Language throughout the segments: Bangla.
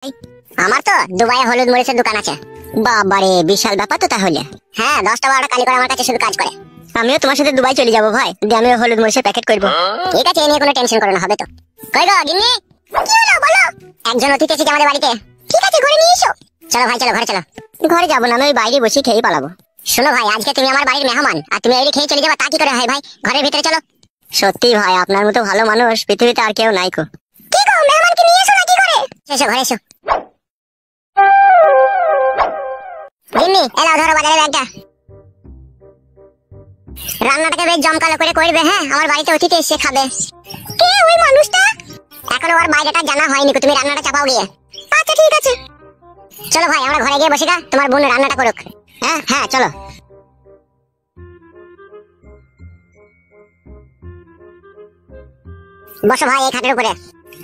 আমার তো দুবাইয়ে হলুদ মরিচের দোকান আছে। বাবারে বিশাল ব্যাপার তো তাহলে। হ্যাঁ 10টা 12টা কালি করে আমার কাছে শুধু কাজ করে। আমিও তোমার সাথে দুবাই চলে যাবো ভাই, দিয়ে আমিও হলুদ মরিচের প্যাকেট করবো। ঠিক আছে, এ নিয়ে কোনো টেনশন করো না, হবে তো। কই গো গিন্নি, কি হলো বলো? একজন অতিথি এসেছে আমাদের বাড়িতে। ঠিক আছে, ঘরে নিয়ে এসো। চলো ভাই, চলো ঘরে চলো। ঘরে যাবো না, আমি ওই বাইরে বসে খেয়ে পালাবো। শোনো ভাই, আজকে তুমি আমার বাড়ির মেহমান, আর তুমি এই খেয়ে চলে যাবা, তা কি করে হয় ভাই? ঘরের ভিতরে চলো। সত্যি ভাই, আপনার মতো ভালো মানুষ পৃথিবীতে আর কেউ নাই কো। কি গো, মেহমানকে নিয়ে এসো না কি করে? এসো ঘরে এসো। গিন্নি এলাও, ধরো বাজারে ব্যাগটা। রান্নাটাকে বেশ জমকালো করে করবে। হ্যাঁ, আমার বাড়িতে অতিথি এসে খাবে। কে ওই মানুষটা? এখনো ওর বাইরেটা জানা হয়নি, তুমি রান্নাটা চাপাও গিয়ে। আচ্ছা ঠিক আছে, চলো ভাই আমরা ঘরে গিয়ে বসে গা, তোমার বোন রান্নাটা করুক। হ্যাঁ হ্যাঁ চলো। বসো ভাই এই খাটের উপরে।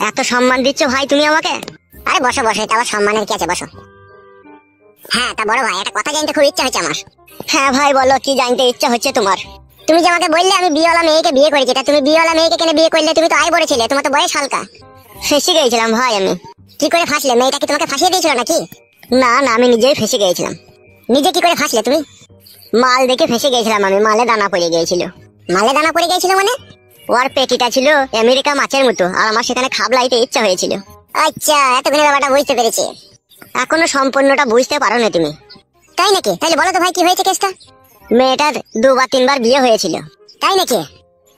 এত সম্মান দিচ্ছ ভাই তুমি আমাকে? আরে বসো বসো, এটা আবার সম্মানের কি আছে, বসো। হ্যাঁ তা বড় ভাই, একটা কথা জানতে খুব ইচ্ছা হচ্ছে আমার। হ্যাঁ ভাই বলো, কি জানতে ইচ্ছা হচ্ছে তোমার? তুমি যে আমাকে বললে আমি বিয়েওয়ালা মেয়েকে বিয়ে করেছি, তা তুমি বিয়েওয়ালা মেয়েকে কেন বিয়ে করলে? তুমি তো আয় বড় ছিলে, তোমার তো বয়স হালকা। ফেসে গিয়েছিলাম ভাই আমি। কি করে ফাঁসলে? মেয়েটা কি তোমাকে ফাঁসিয়ে দিয়েছিল নাকি? না না, আমি নিজেই ফেসে গিয়েছিলাম। নিজে কি করে ফাঁসলে তুমি? মাল দেখে ফেসে গিয়েছিলাম আমি, মালে দানা পড়ে গিয়েছিল। মালে দানা পড়ে গিয়েছিল মানে? ওর পেটিটা ছিল আমেরিকা মাছের মতো, আর আমার সেখানে খাবলাইতে ইচ্ছা হয়েছিল। আচ্ছা, এতক্ষণে ব্যাপারটা বুঝতে পেরেছি। এখনো সম্পূর্ণটা বুঝতে পারো না তুমি? তাই নাকি? তাহলে বলো তো ভাই, কি হয়েছে কেসটা? মেয়েটার 2 বা 3 বার বিয়ে হয়েছিল। তাই নাকি?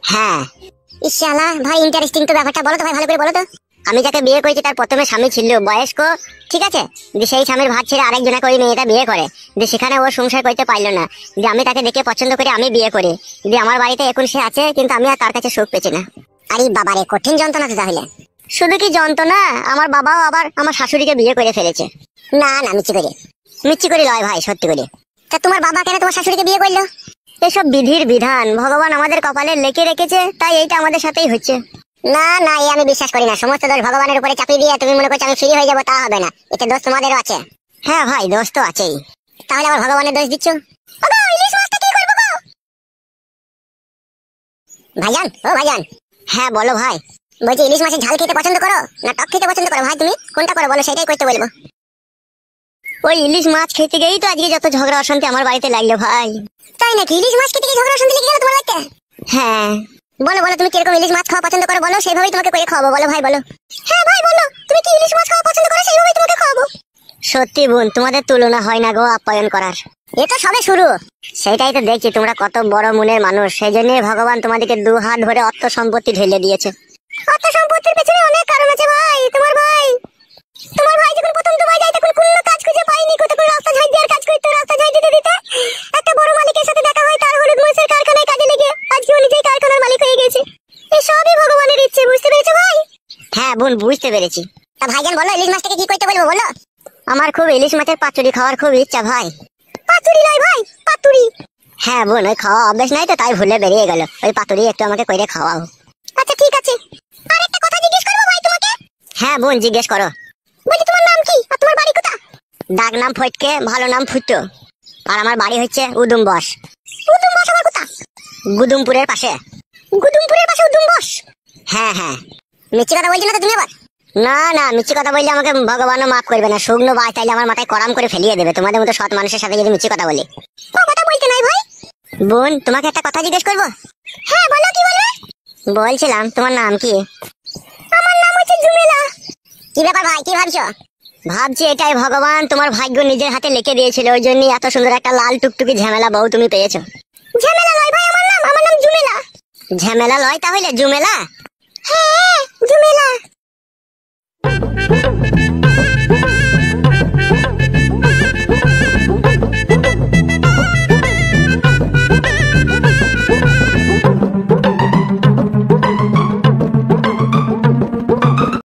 হ্যাঁ। ইশালা ভাই, ইন্টারেস্টিং তো ব্যাপারটা, বলো তো ভাই, ভালো করে বলো তো। আমি যাকে বিয়ে করেছি তার প্রথমে স্বামী ছিল বয়স্ক, ঠিক আছে। যে সেই স্বামীর ভাত ছেড়ে আরেকজনকে ওই মেয়েটা বিয়ে করে, যে সেখানে ও সংসার করতে পারলো না। যে আমি তাকে দেখে পছন্দ করে আমি বিয়ে করি, যে আমার বাড়িতে এখন সে আছে, কিন্তু আমি আর তার কাছে সুখ পেছি না। আরে বাবারে, কঠিন যন্ত্রণা তো তাহলে। শুধু কি যন্ত্রণা, আমার বাবাও আবার আমার শাশুড়িকে বিয়ে করে ফেলেছে। না না, মিচ্ছি করে। মিচ্ছি করে লয় ভাই, সত্যি করে। তা তোমার বাবা কেন তোমার শাশুড়িকে বিয়ে করলো? এসব বিধির বিধান ভগবান আমাদের কপালে লেখে রেখেছে, তাই এইটা আমাদের সাথেই হচ্ছে। না না, এই আমি বিশ্বাস করি না। সমস্ত দোষ ভগবানের উপরে চাপিয়ে দিয়ে তুমি মনে করছো আমি ফ্রি হয়ে যাবো, তা হবে না। এতে দোষ তোমাদেরও আছে। হ্যাঁ ভাই, দোষ তো আছেই। তাহলে আবার ভগবানের দোষ দিচ্ছ? ইলিশ মাছটা কি করবো গো? ভাইজান, ও ভাইজান। হ্যাঁ বলো ভাই। বলছি, ইলিশ মাছের ঝাল খেতে পছন্দ করো না টক খেতে পছন্দ করো ভাই? তুমি কোনটা করো বলো, সেটাই করতে বলবো। ওই ইলিশ মাছ খেতে গিয়েই তো আজকে যত ঝগড়া অশান্তি আমার বাড়িতে লাগলো ভাই। তাই নাকি? ইলিশ মাছ খেতে গিয়ে ঝগড়া অশান্তি লেগে গেল তোমার বাড়িতে? হ্যাঁ। বলো বলো, তুমি কিরকম ইলিশ মাছ খাওয়া পছন্দ করো বলো, সেইভাবেই তোমাকে করে খাওয়াবো। বলো ভাই বলো। হ্যাঁ ভাই বলো, তুমি কি ইলিশ মাছ খাওয়া পছন্দ করো, সেইভাবেই তোমাকে খাওয়াবো। সত্যি বোন, তোমাদের তুলনা হয় না গো আপ্যায়ন করার। এ তো সবে শুরু। সেটাই তো দেখছি, তোমরা কত বড় মনের মানুষ, সেই জন্য ভগবান তোমাদেরকে 2 হাত ধরে অর্থ সম্পত্তি ঢেলে দিয়েছে। অর্থ সম্পত্তির পেছনে অনেক কারণ আছে ভাই। তোমার ভাই যখন প্রথম দুবাই যায়, তখন কোনো কাজ খুঁজে পাইনি, তখন রাস্তা ঝাড় দেওয়ার কাজ করতো। রাস্তা ঝাড় দিতে দিতে একটা বড় মালিকের সাথে দেখা হয়, তার হলুদ মরিচের কারখানায় কাজে লেগে আজকে ও নিজেই কারখানার মালিক হয়ে গেছে। এই সবই ভগবানের ইচ্ছে, বুঝতে পেরেছো ভাই? হ্যাঁ বোন, বুঝতে পেরেছি। তা ভাইজান বলো, ইলিশ মাছটাকে কি করতে বলবো বলো? আমার খুব ইলিশ মাছের পাতুরি খাওয়ার খুব ইচ্ছা ভাই। পাতুরি নয় ভাই, পাতুরি। হ্যাঁ বোন, ওই খাওয়া অভ্যাস নাই তো, তাই ভুলে বেরিয়ে গেল। ওই পাতুরি একটু আমাকে করে খাওয়াও। আচ্ছা ঠিক আছে। আর একটা কথা জিজ্ঞেস করবো ভাই তোমাকে? হ্যাঁ বোন, জিজ্ঞেস করো। বলছি, তোমার নাম কি আর তোমার বাড়ি কোথা? ডাক নাম ফটকে, ভালো নাম ফুটো। আর আমার বাড়ি হচ্ছে উদুমবস। উদুমবস আবার কোথা? গুদুমপুরের পাশে। গুদুমপুরের পাশে উদুমবস? হ্যাঁ হ্যাঁ। মিথ্যে কথা বলছো না তো তুমি আবার? না না, মিথ্যে কথা বললে আমাকে ভগবানও মাফ করবে না। শুকনো বাজ তাইলে আমার মাথায় করাম করে ফেলিয়ে দেবে, তোমাদের মতো সৎ মানুষের সাথে যদি মিথ্যে কথা বলি। ও কথা বলতে নাই ভাই। বোন, তোমাকে একটা কথা জিজ্ঞেস করবো? হ্যাঁ বলো, কি বলবে? বলছিলাম, তোমার নাম কি? আমার নাম হচ্ছে জুমেলা। কি ব্যাপার ভাই, কি ভাবছো? ভাবছি এটাই ভগবান তোমার ভাগ্য নিজের হাতে লিখে দিয়েছিল, ওই জন্য এত সুন্দর একটা লাল টুকটুকি ঝামেলা বউ তুমি পেয়েছো। ঝামেলা লয় ভাই, আমার নাম জুমেলা। ঝামেলা লয় তাহলে জুমেলা? হ্যাঁ জুমেলা।